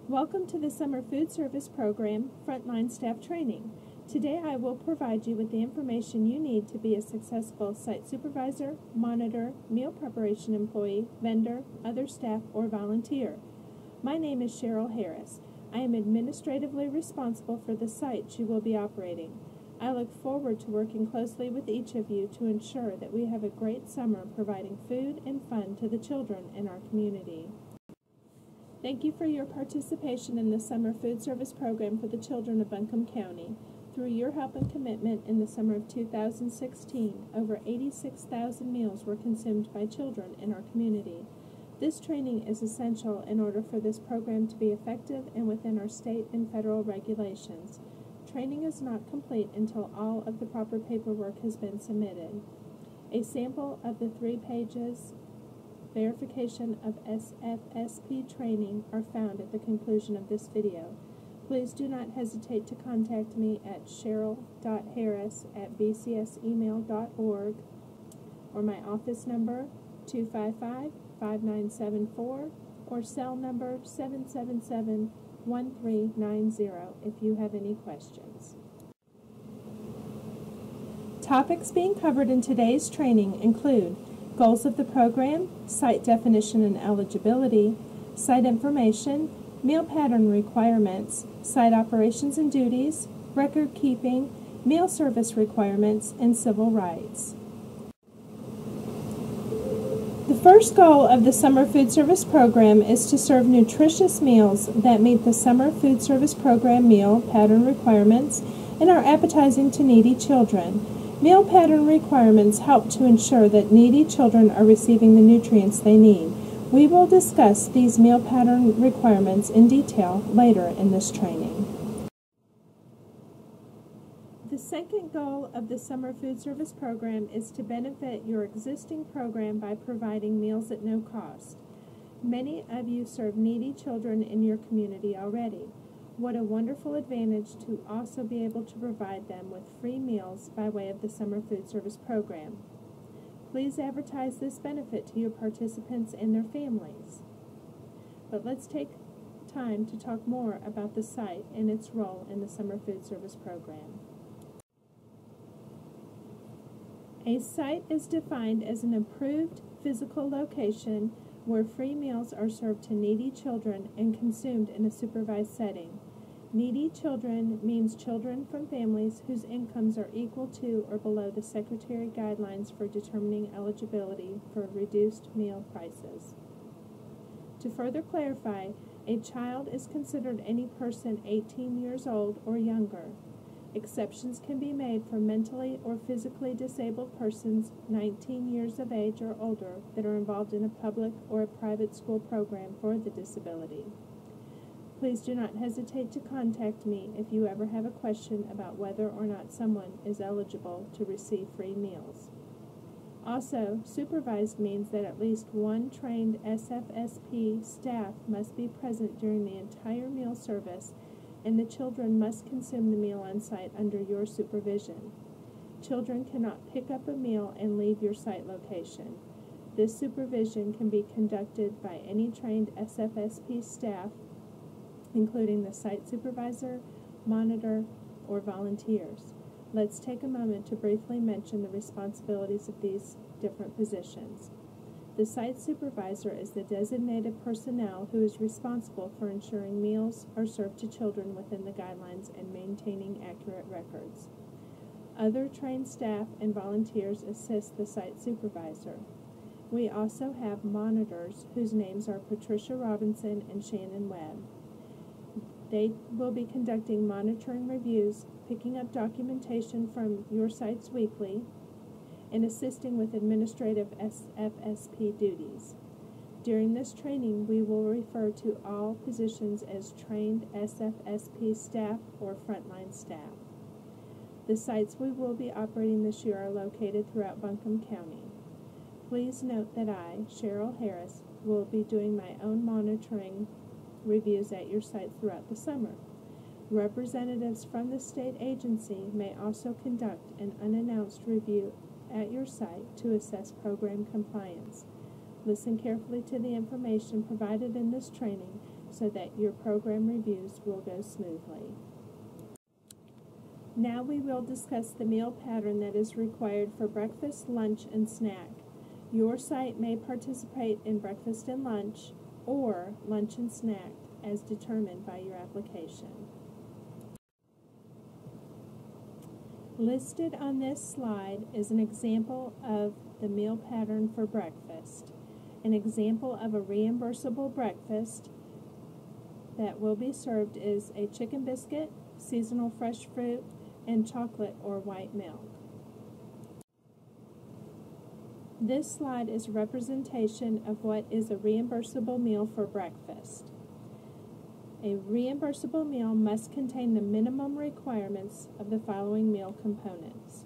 Welcome to the Summer Food Service Program Frontline Staff Training. Today I will provide you with the information you need to be a successful site supervisor, monitor, meal preparation employee, vendor, other staff, or volunteer. My name is Cheryl Harris. I am administratively responsible for the site you will be operating. I look forward to working closely with each of you to ensure that we have a great summer providing food and fun to the children in our community. Thank you for your participation in the Summer Food Service Program for the children of Buncombe County. Through your help and commitment in the summer of 2016, over 86,000 meals were consumed by children in our community. This training is essential in order for this program to be effective and within our state and federal regulations. Training is not complete until all of the proper paperwork has been submitted. A sample of the 3 pages verification of SFSP training are found at the conclusion of this video. Please do not hesitate to contact me at cheryl.harris@bcsemail.org or my office number 255-5974 or cell number 777-1390 if you have any questions. Topics being covered in today's training include goals of the program, site definition and eligibility, site information, meal pattern requirements, site operations and duties, record keeping, meal service requirements, and civil rights. The first goal of the Summer Food Service Program is to serve nutritious meals that meet the Summer Food Service Program meal pattern requirements and are appetizing to needy children. Meal pattern requirements help to ensure that needy children are receiving the nutrients they need. We will discuss these meal pattern requirements in detail later in this training. The second goal of the Summer Food Service Program is to benefit your existing program by providing meals at no cost. Many of you serve needy children in your community already. What a wonderful advantage to also be able to provide them with free meals by way of the Summer Food Service Program. Please advertise this benefit to your participants and their families. But let's take time to talk more about the site and its role in the Summer Food Service Program. A site is defined as an approved physical location where free meals are served to needy children and consumed in a supervised setting. Needy children means children from families whose incomes are equal to or below the Secretary guidelines for determining eligibility for reduced meal prices. To further clarify, a child is considered any person 18 years old or younger. Exceptions can be made for mentally or physically disabled persons 19 years of age or older that are involved in a public or a private school program for the disability. Please do not hesitate to contact me if you ever have a question about whether or not someone is eligible to receive free meals. Also, supervised means that at least one trained SFSP staff must be present during the entire meal service, and the children must consume the meal on site under your supervision. Children cannot pick up a meal and leave your site location. This supervision can be conducted by any trained SFSP staff, including the site supervisor, monitor, or volunteers. Let's take a moment to briefly mention the responsibilities of these different positions. The site supervisor is the designated personnel who is responsible for ensuring meals are served to children within the guidelines and maintaining accurate records. Other trained staff and volunteers assist the site supervisor. We also have monitors whose names are Patricia Robinson and Shannon Webb. They will be conducting monitoring reviews, picking up documentation from your sites weekly, and assisting with administrative SFSP duties. During this training, we will refer to all positions as trained SFSP staff or frontline staff. The sites we will be operating this year are located throughout Buncombe County. Please note that I, Cheryl Harris, will be doing my own monitoring reviews at your sites throughout the summer. Representatives from the state agency may also conduct an unannounced review at your site to assess program compliance. Listen carefully to the information provided in this training so that your program reviews will go smoothly. Now we will discuss the meal pattern that is required for breakfast, lunch, and snack. Your site may participate in breakfast and lunch, or lunch and snack, as determined by your application. Listed on this slide is an example of the meal pattern for breakfast. An example of a reimbursable breakfast that will be served is a chicken biscuit, seasonal fresh fruit, and chocolate or white milk. This slide is a representation of what is a reimbursable meal for breakfast. A reimbursable meal must contain the minimum requirements of the following meal components.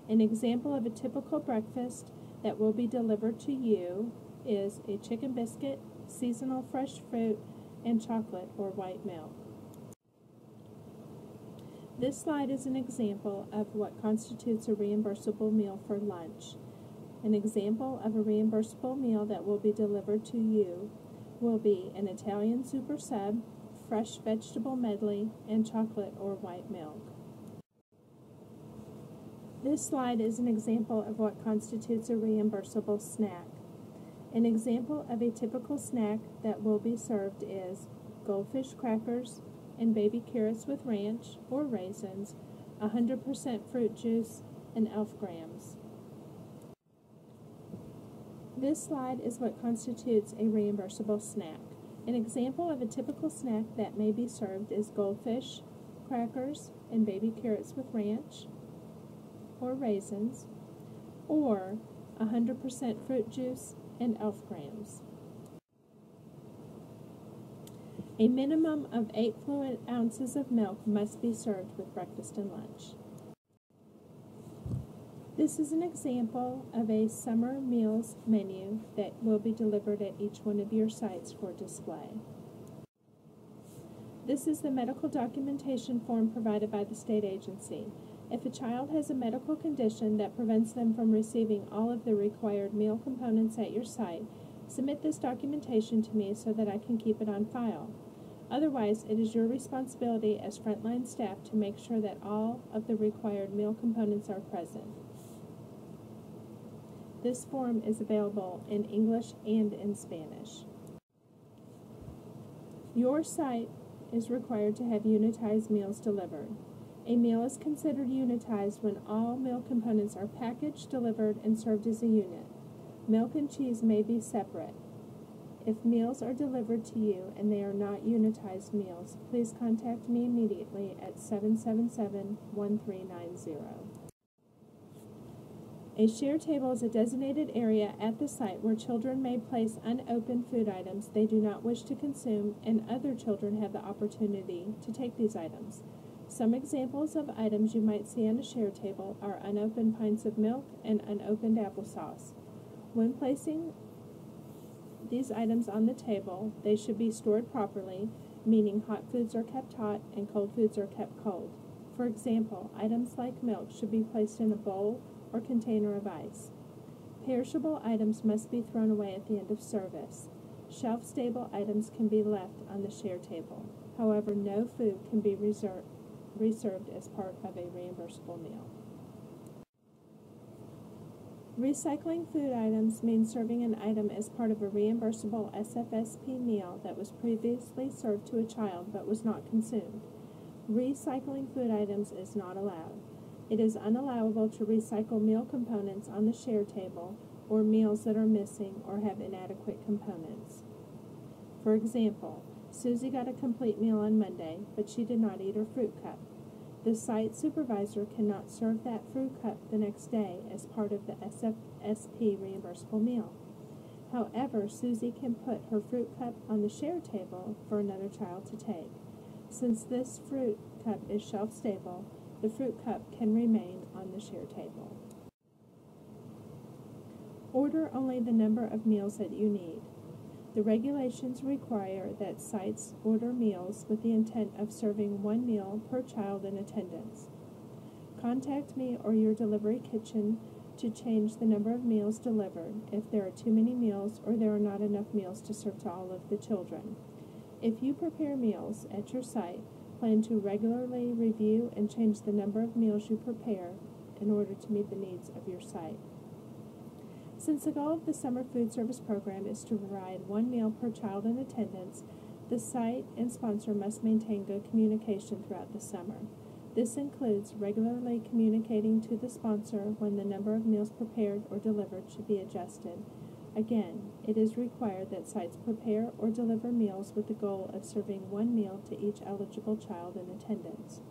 An example of a typical breakfast that will be delivered to you is a chicken biscuit, seasonal fresh fruit, and chocolate or white milk. This slide is an example of what constitutes a reimbursable meal for lunch. An example of a reimbursable meal that will be delivered to you will be an Italian super sub, fresh vegetable medley, and chocolate or white milk. This slide is an example of what constitutes a reimbursable snack. An example of a typical snack that will be served is goldfish crackers and baby carrots with ranch or raisins, 100% fruit juice, and elf grams. This slide is what constitutes a reimbursable snack. An example of a typical snack that may be served is goldfish, crackers, and baby carrots with ranch or raisins, or 100% fruit juice and elf grams. A minimum of 8 fluid ounces of milk must be served with breakfast and lunch. This is an example of a summer meals menu that will be delivered at each one of your sites for display. This is the medical documentation form provided by the state agency. If a child has a medical condition that prevents them from receiving all of the required meal components at your site, submit this documentation to me so that I can keep it on file. Otherwise, it is your responsibility as Frontline staff to make sure that all of the required meal components are present. This form is available in English and in Spanish. Your site is required to have unitized meals delivered. A meal is considered unitized when all meal components are packaged, delivered, and served as a unit. Milk and cheese may be separate. If meals are delivered to you and they are not unitized meals, please contact me immediately at 777-1390. A share table is a designated area at the site where children may place unopened food items they do not wish to consume, and other children have the opportunity to take these items. Some examples of items you might see on a share table are unopened pints of milk and unopened applesauce. When placing these items on the table, they should be stored properly, meaning hot foods are kept hot and cold foods are kept cold. For example, items like milk should be placed in a bowl or container of ice. Perishable items must be thrown away at the end of service. Shelf-stable items can be left on the share table. However, no food can be reserved as part of a reimbursable meal. Recycling food items means serving an item as part of a reimbursable SFSP meal that was previously served to a child but was not consumed. Recycling food items is not allowed. It is unallowable to recycle meal components on the share table or meals that are missing or have inadequate components. For example, Susie got a complete meal on Monday, but she did not eat her fruit cup. The site supervisor cannot serve that fruit cup the next day as part of the SFSP reimbursable meal. However, Susie can put her fruit cup on the share table for another child to take. Since this fruit cup is shelf-stable, the fruit cup can remain on the share table. Order only the number of meals that you need. The regulations require that sites order meals with the intent of serving one meal per child in attendance. Contact me or your delivery kitchen to change the number of meals delivered if there are too many meals or there are not enough meals to serve to all of the children. If you prepare meals at your site, plan to regularly review and change the number of meals you prepare in order to meet the needs of your site. Since the goal of the summer food service program is to provide one meal per child in attendance, the site and sponsor must maintain good communication throughout the summer. This includes regularly communicating to the sponsor when the number of meals prepared or delivered should be adjusted. Again, it is required that sites prepare or deliver meals with the goal of serving one meal to each eligible child in attendance.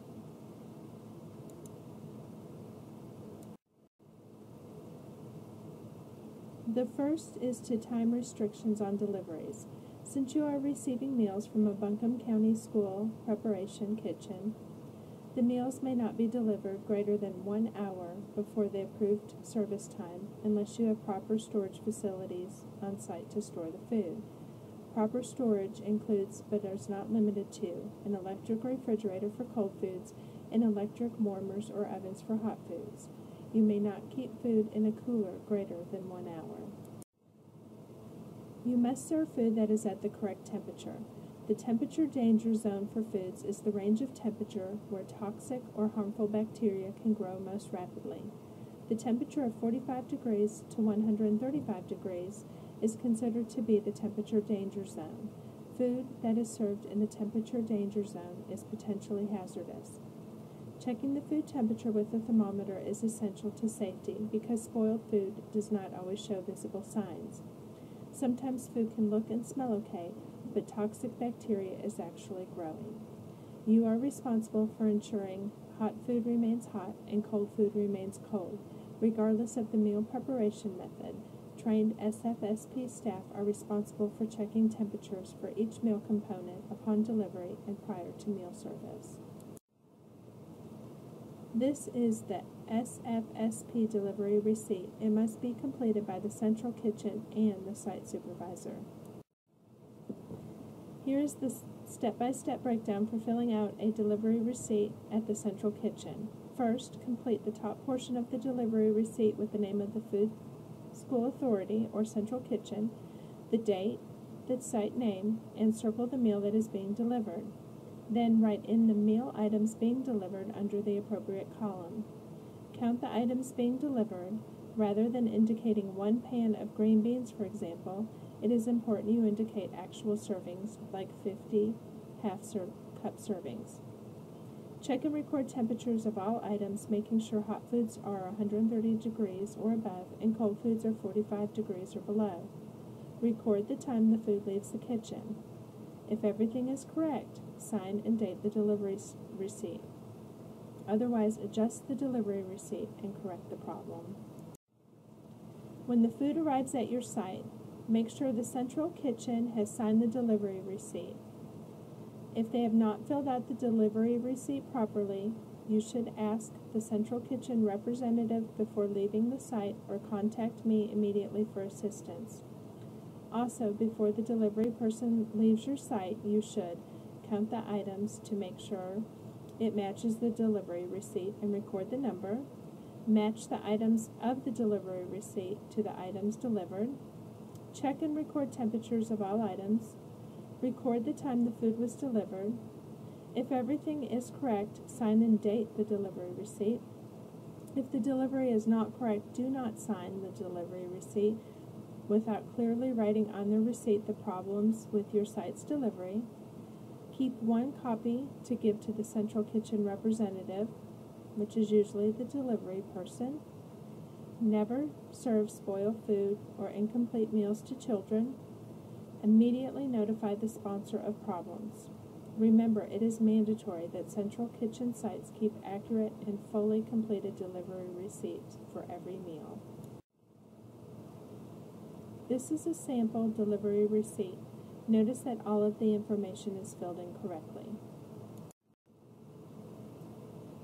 The first is to time restrictions on deliveries. Since you are receiving meals from a Buncombe County School preparation kitchen, the meals may not be delivered greater than 1 hour before the approved service time unless you have proper storage facilities on site to store the food. Proper storage includes, but is not limited to, an electric refrigerator for cold foods and electric warmers or ovens for hot foods. You may not keep food in a cooler greater than 1 hour. You must serve food that is at the correct temperature. The temperature danger zone for foods is the range of temperature where toxic or harmful bacteria can grow most rapidly. The temperature of 45 degrees to 135 degrees is considered to be the temperature danger zone. Food that is served in the temperature danger zone is potentially hazardous. Checking the food temperature with a thermometer is essential to safety because spoiled food does not always show visible signs. Sometimes food can look and smell okay, but toxic bacteria is actually growing. You are responsible for ensuring hot food remains hot and cold food remains cold, regardless of the meal preparation method. Trained SFSP staff are responsible for checking temperatures for each meal component upon delivery and prior to meal service. This is the SFSP delivery receipt. It must be completed by the central kitchen and the site supervisor. Here is the step-by-step breakdown for filling out a delivery receipt at the central kitchen. First, complete the top portion of the delivery receipt with the name of the food school authority or central kitchen, the date, the site name, and circle the meal that is being delivered. Then write in the meal items being delivered under the appropriate column. Count the items being delivered. Rather than indicating one pan of green beans, for example, it is important you indicate actual servings, like 50 half-cup servings. Check and record temperatures of all items, making sure hot foods are 130 degrees or above and cold foods are 45 degrees or below. Record the time the food leaves the kitchen. If everything is correct, sign and date the delivery receipt. Otherwise, adjust the delivery receipt and correct the problem. When the food arrives at your site, make sure the central kitchen has signed the delivery receipt. If they have not filled out the delivery receipt properly, you should ask the central kitchen representative before leaving the site or contact me immediately for assistance. Also, before the delivery person leaves your site, you should count the items to make sure it matches the delivery receipt and record the number, match the items of the delivery receipt to the items delivered, check and record temperatures of all items, record the time the food was delivered. If everything is correct, sign and date the delivery receipt. If the delivery is not correct, do not sign the delivery receipt without clearly writing on the receipt the problems with your site's delivery. Keep one copy to give to the central kitchen representative, which is usually the delivery person. Never serve spoiled food or incomplete meals to children. Immediately notify the sponsor of problems. Remember, it is mandatory that central kitchen sites keep accurate and fully completed delivery receipts for every meal. This is a sample delivery receipt. Notice that all of the information is filled in correctly.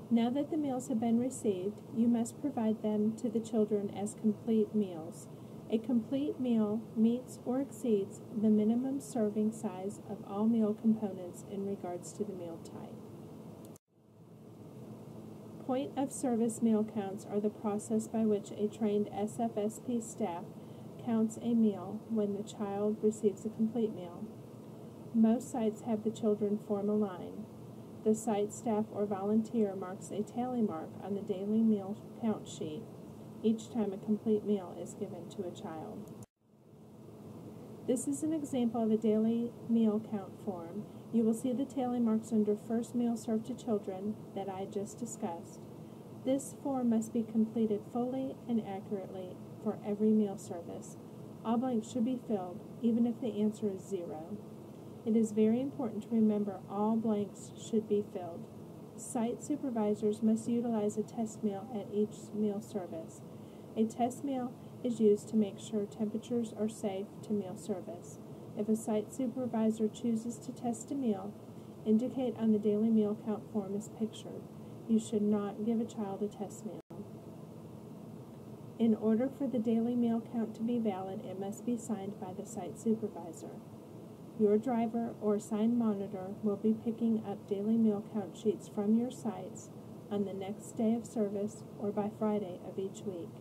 Now that the meals have been received, you must provide them to the children as complete meals. A complete meal meets or exceeds the minimum serving size of all meal components in regards to the meal type. Point of service meal counts are the process by which a trained SFSP staff counts a meal when the child receives a complete meal. Most sites have the children form a line. The site staff or volunteer marks a tally mark on the daily meal count sheet each time a complete meal is given to a child. This is an example of a daily meal count form. You will see the tally marks under first meal served to children that I just discussed. This form must be completed fully and accurately for every meal service. All blanks should be filled, even if the answer is 0. It is very important to remember all blanks should be filled. Site supervisors must utilize a test meal at each meal service. A test meal is used to make sure temperatures are safe to meal service. If a site supervisor chooses to test a meal, indicate on the daily meal count form as pictured. You should not give a child a test meal. In order for the daily meal count to be valid, it must be signed by the site supervisor. Your driver or assigned monitor will be picking up daily meal count sheets from your sites on the next day of service or by Friday of each week.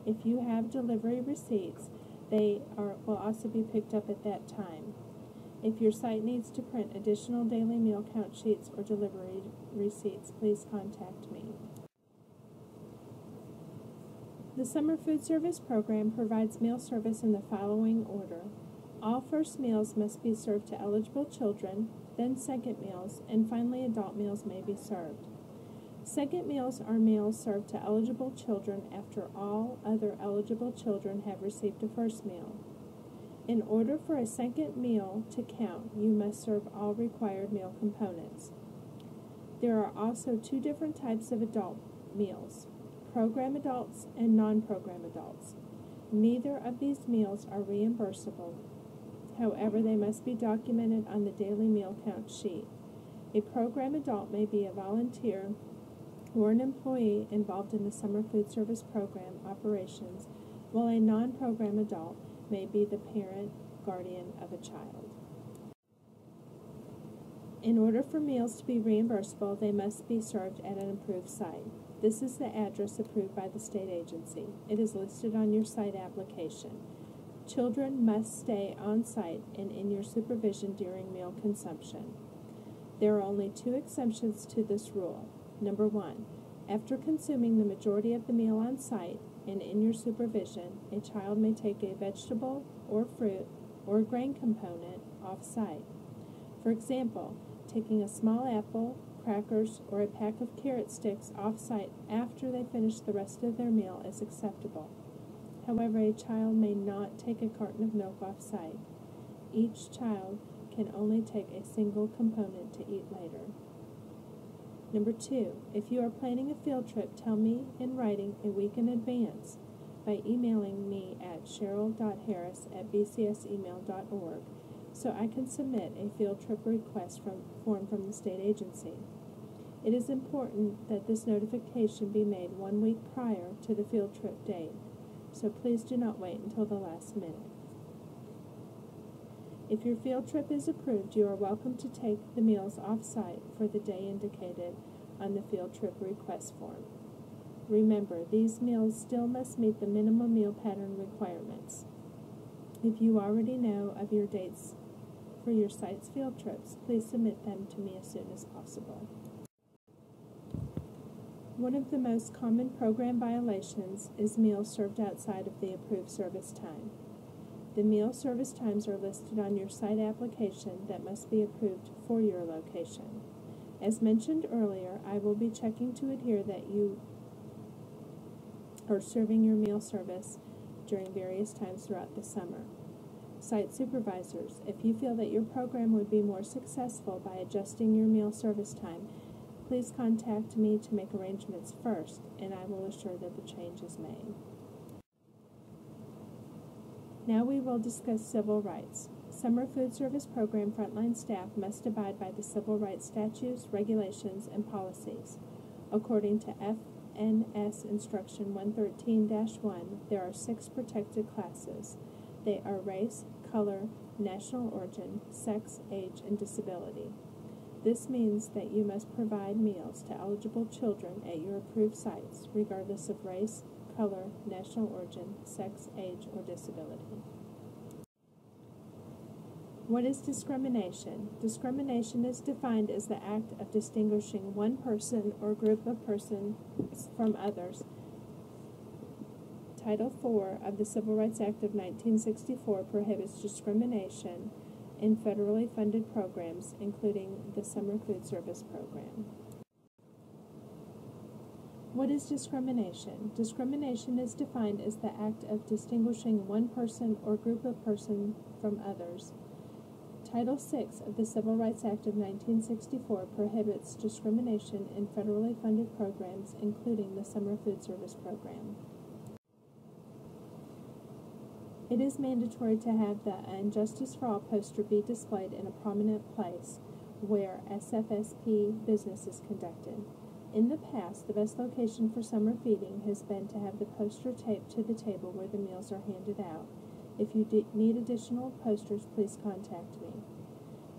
If you have delivery receipts, they will also be picked up at that time. If your site needs to print additional daily meal count sheets or delivery receipts, please contact me. The Summer Food Service Program provides meal service in the following order. All first meals must be served to eligible children, then second meals, and finally adult meals may be served. Second meals are meals served to eligible children after all other eligible children have received a first meal. In order for a second meal to count, you must serve all required meal components. There are also 2 different types of adult meals, program adults and non-program adults. Neither of these meals are reimbursable. However, they must be documented on the daily meal count sheet. A program adult may be a volunteer or an employee involved in the Summer Food Service Program operations, while a non-program adult may be the parent, guardian of a child. In order for meals to be reimbursable, they must be served at an approved site. This is the address approved by the state agency. It is listed on your site application. Children must stay on site and in your supervision during meal consumption. There are only 2 exceptions to this rule. Number 1, after consuming the majority of the meal on site and in your supervision, a child may take a vegetable or fruit or grain component off site. For example, taking a small apple, crackers, or a pack of carrot sticks off site after they finish the rest of their meal is acceptable. However, a child may not take a carton of milk off site. Each child can only take a single component to eat later. Number 2, if you are planning a field trip, tell me in writing a week in advance by emailing me at cheryl.harris@bcsemail.org so I can submit a field trip request form from the state agency. It is important that this notification be made 1 week prior to the field trip date, so please do not wait until the last minute. If your field trip is approved, you are welcome to take the meals off-site for the day indicated on the field trip request form. Remember, these meals still must meet the minimum meal pattern requirements. If you already know of your dates for your site's field trips, please submit them to me as soon as possible. One of the most common program violations is meals served outside of the approved service time. The meal service times are listed on your site application that must be approved for your location. As mentioned earlier, I will be checking to adhere that you are serving your meal service during various times throughout the summer. Site supervisors, if you feel that your program would be more successful by adjusting your meal service time, please contact me to make arrangements first, and I will assure that the change is made. Now we will discuss civil rights. Summer Food Service Program Frontline staff must abide by the civil rights statutes, regulations, and policies. According to FNS Instruction 113-1, there are 6 protected classes. They are race, color, national origin, sex, age, and disability. This means that you must provide meals to eligible children at your approved sites, regardless of race, color, national origin, sex, age, or disability. What is discrimination? Discrimination is defined as the act of distinguishing one person or group of persons from others. Title IV of the Civil Rights Act of 1964 prohibits discrimination in federally funded programs, including the Summer Food Service Program. What is discrimination? Discrimination is defined as the act of distinguishing one person or group of persons from others. Title VI of the Civil Rights Act of 1964 prohibits discrimination in federally funded programs, including the Summer Food Service Program. It is mandatory to have the Injustice for All poster be displayed in a prominent place where SFSP business is conducted. In the past, the best location for summer feeding has been to have the poster taped to the table where the meals are handed out. If you need additional posters, please contact me.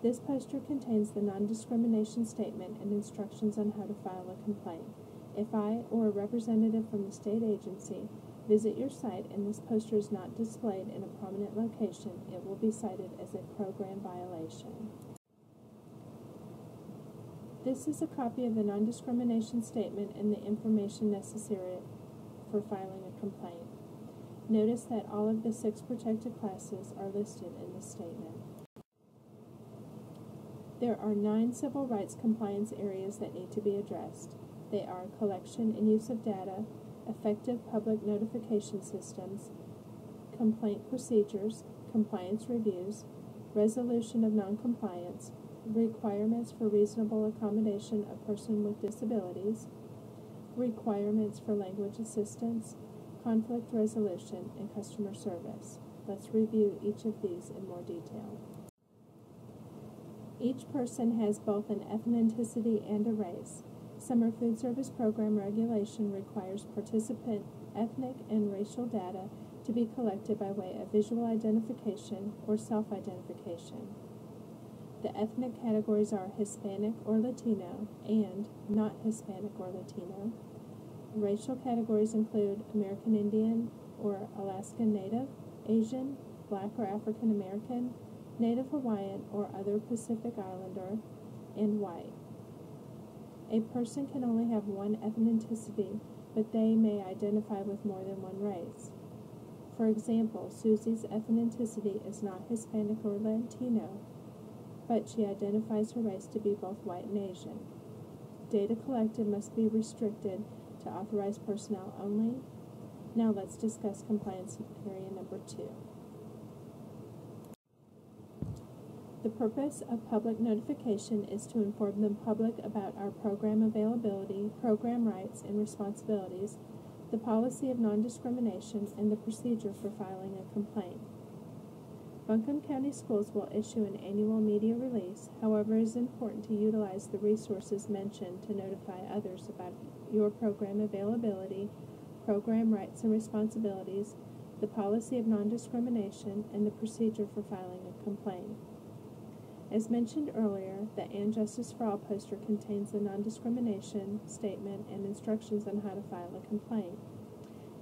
This poster contains the non-discrimination statement and instructions on how to file a complaint. If I or a representative from the state agency visit your site and this poster is not displayed in a prominent location, it will be cited as a program violation. This is a copy of the non-discrimination statement and the information necessary for filing a complaint. Notice that all of the 6 protected classes are listed in this statement. There are 9 civil rights compliance areas that need to be addressed. They are collection and use of data, effective public notification systems, complaint procedures, compliance reviews, resolution of noncompliance, requirements for reasonable accommodation of person with disabilities, requirements for language assistance, conflict resolution, and customer service. Let's review each of these in more detail. Each person has both an ethnicity and a race. Summer Food Service Program regulation requires participant ethnic and racial data to be collected by way of visual identification or self-identification. The ethnic categories are Hispanic or Latino and not Hispanic or Latino. Racial categories include American Indian or Alaskan Native, Asian, Black or African American, Native Hawaiian or other Pacific Islander, and white. A person can only have one ethnicity, but they may identify with more than one race. For example, Susie's ethnicity is not Hispanic or Latino, but she identifies her race to be both white and Asian. Data collected must be restricted to authorized personnel only. Now let's discuss compliance area number 2. The purpose of public notification is to inform the public about our program availability, program rights and responsibilities, the policy of non-discrimination, and the procedure for filing a complaint. Buncombe County Schools will issue an annual media release. However, it is important to utilize the resources mentioned to notify others about your program availability, program rights and responsibilities, the policy of non-discrimination, and the procedure for filing a complaint. As mentioned earlier, the And Justice for All poster contains the non-discrimination statement and instructions on how to file a complaint.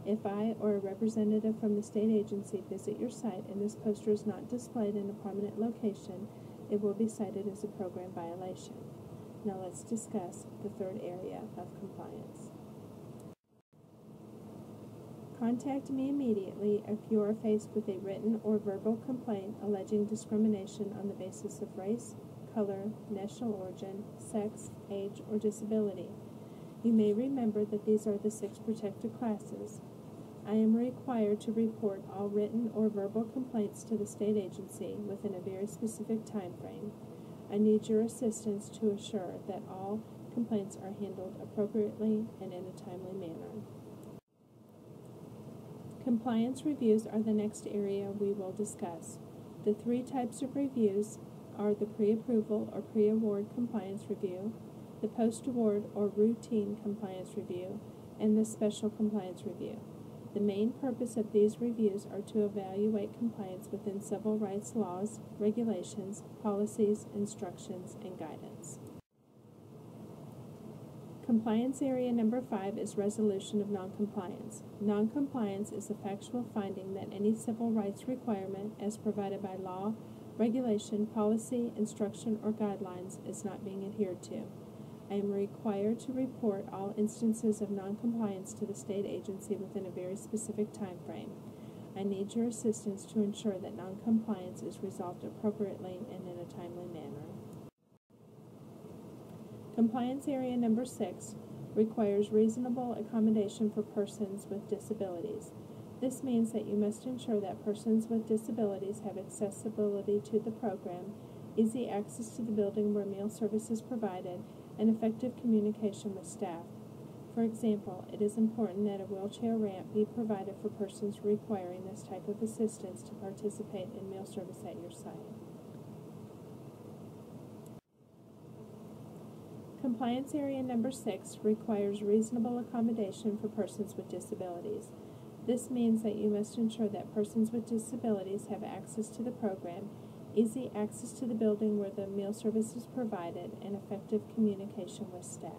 If I or a representative from the state agency visit your site and this poster is not displayed in a prominent location, it will be cited as a program violation. Now let's discuss the third area of compliance. Contact me immediately if you are faced with a written or verbal complaint alleging discrimination on the basis of race, color, national origin, sex, age, or disability. You may remember that these are the 6 protected classes. I am required to report all written or verbal complaints to the state agency within a very specific time frame. I need your assistance to assure that all complaints are handled appropriately and in a timely manner. Compliance reviews are the next area we will discuss. The 3 types of reviews are the pre-approval or pre-award compliance review, the post-award or routine compliance review, and the special compliance review. The main purpose of these reviews are to evaluate compliance within civil rights laws, regulations, policies, instructions, and guidance. Compliance area number 5 is resolution of noncompliance. Noncompliance is the factual finding that any civil rights requirement as provided by law regulation, policy, instruction, or guidelines is not being adhered to. I am required to report all instances of noncompliance to the state agency within a very specific time frame. I need your assistance to ensure that noncompliance is resolved appropriately and in a timely manner. Compliance area number 6 requires reasonable accommodation for persons with disabilities. This means that you must ensure that persons with disabilities have accessibility to the program, easy access to the building where meal service is provided, and effective communication with staff. For example, it is important that a wheelchair ramp be provided for persons requiring this type of assistance to participate in meal service at your site. Compliance area number 6 requires reasonable accommodation for persons with disabilities. This means that you must ensure that persons with disabilities have access to the program, easy access to the building where the meal service is provided, and effective communication with staff.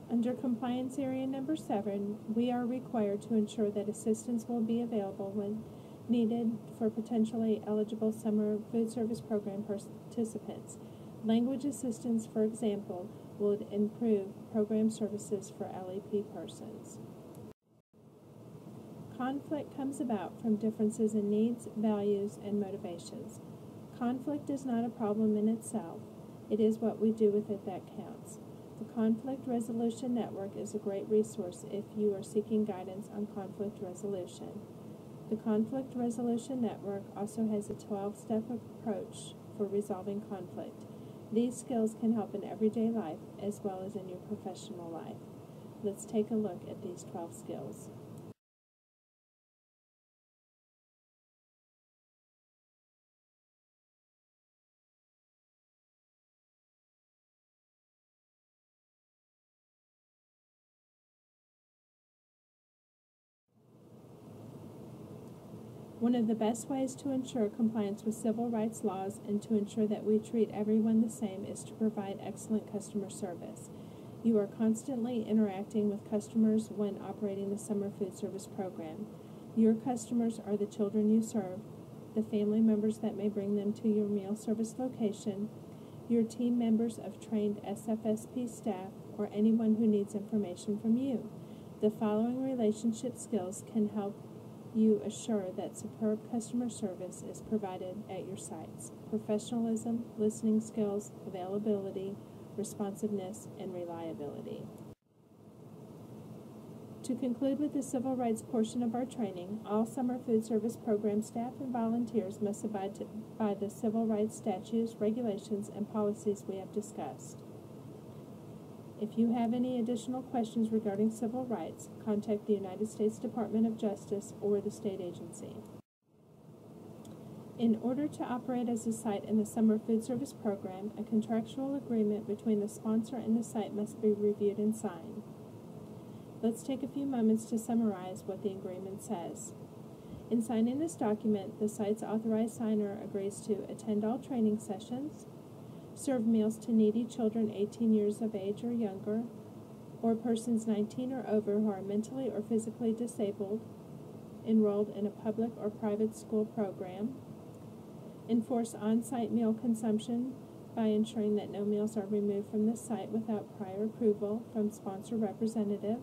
Under Compliance Area Number 7, we are required to ensure that assistance will be available when needed for potentially eligible summer food service program participants. Language assistance, for example, would improve program services for LEP persons. Conflict comes about from differences in needs, values, and motivations. Conflict is not a problem in itself. It is what we do with it that counts. The Conflict Resolution Network is a great resource if you are seeking guidance on conflict resolution. The Conflict Resolution Network also has a 12-step approach for resolving conflict. These skills can help in everyday life as well as in your professional life. Let's take a look at these 12 skills. One of the best ways to ensure compliance with civil rights laws and to ensure that we treat everyone the same is to provide excellent customer service. You are constantly interacting with customers when operating the summer food service program. Your customers are the children you serve, the family members that may bring them to your meal service location, your team members of trained SFSP staff, or anyone who needs information from you. The following relationship skills can help you assure that superb customer service is provided at your sites: professionalism, listening skills, availability, responsiveness, and reliability. To conclude with the civil rights portion of our training, all summer food service program staff and volunteers must abide by the civil rights statutes, regulations, and policies we have discussed. If you have any additional questions regarding civil rights, contact the United States Department of Justice or the state agency. In order to operate as a site in the summer food service program, a contractual agreement between the sponsor and the site must be reviewed and signed. Let's take a few moments to summarize what the agreement says. In signing this document, the site's authorized signer agrees to attend all training sessions, serve meals to needy children 18 years of age or younger, or persons 19 or over who are mentally or physically disabled, enrolled in a public or private school program, enforce on-site meal consumption by ensuring that no meals are removed from the site without prior approval from sponsor representative,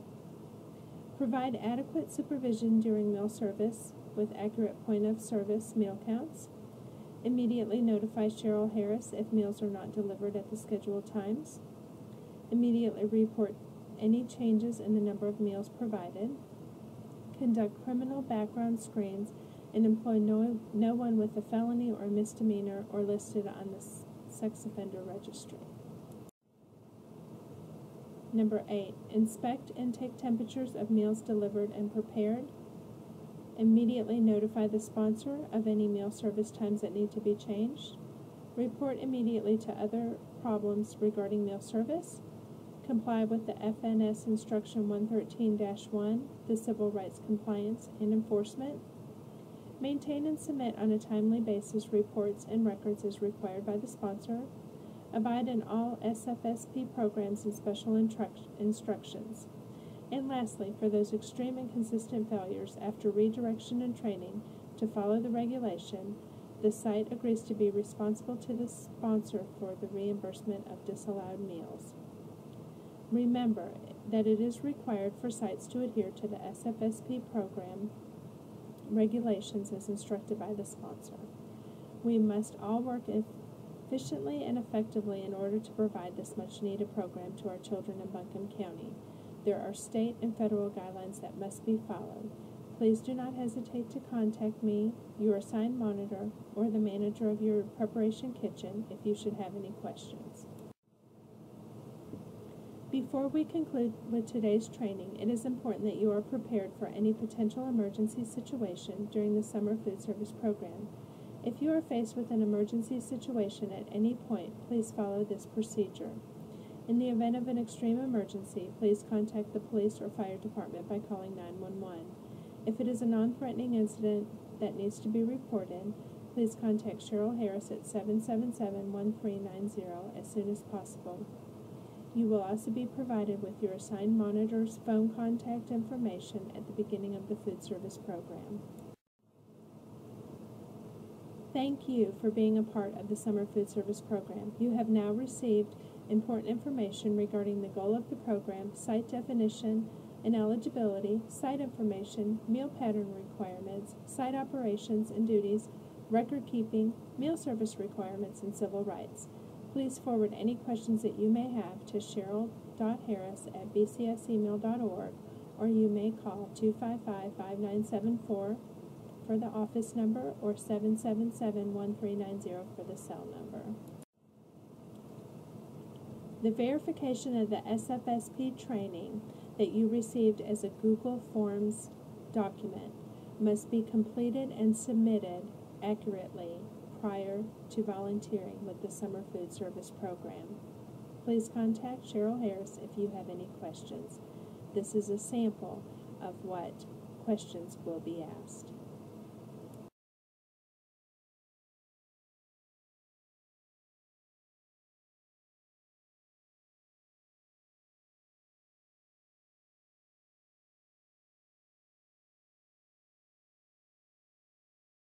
provide adequate supervision during meal service with accurate point-of-service meal counts, immediately notify Cheryl Harris if meals are not delivered at the scheduled times, immediately report any changes in the number of meals provided, conduct criminal background screens, and employ no one with a felony or misdemeanor or listed on the sex offender registry. Number 8, inspect and take temperatures of meals delivered and prepared. Immediately notify the sponsor of any meal service times that need to be changed. Report immediately to other problems regarding meal service. Comply with the FNS Instruction 113-1, the Civil Rights Compliance and Enforcement. Maintain and submit on a timely basis reports and records as required by the sponsor. Abide in all SFSP programs and special instructions. And lastly, for those extreme and consistent failures, after redirection and training, to follow the regulation, the site agrees to be responsible to the sponsor for the reimbursement of disallowed meals. Remember that it is required for sites to adhere to the SFSP program regulations as instructed by the sponsor. We must all work efficiently and effectively in order to provide this much-needed program to our children in Buncombe County. There are state and federal guidelines that must be followed. Please do not hesitate to contact me, your assigned monitor, or the manager of your preparation kitchen if you should have any questions. Before we conclude with today's training, it is important that you are prepared for any potential emergency situation during the summer food service program. If you are faced with an emergency situation at any point, please follow this procedure. In the event of an extreme emergency, please contact the police or fire department by calling 911. If it is a non-threatening incident that needs to be reported, please contact Cheryl Harris at 777-1390 as soon as possible. You will also be provided with your assigned monitor's phone contact information at the beginning of the food service program. Thank you for being a part of the summer food service program. You have now received important information regarding the goal of the program, site definition and eligibility, site information, meal pattern requirements, site operations and duties, record keeping, meal service requirements, and civil rights. Please forward any questions that you may have to cheryl.harris@bcsemail.org, or you may call 255-5974 for the office number or 777-1390 for the cell number. The verification of the SFSP training that you received as a Google Forms document must be completed and submitted accurately prior to volunteering with the summer food service program. Please contact Cheryl Harris if you have any questions. This is a sample of what questions will be asked.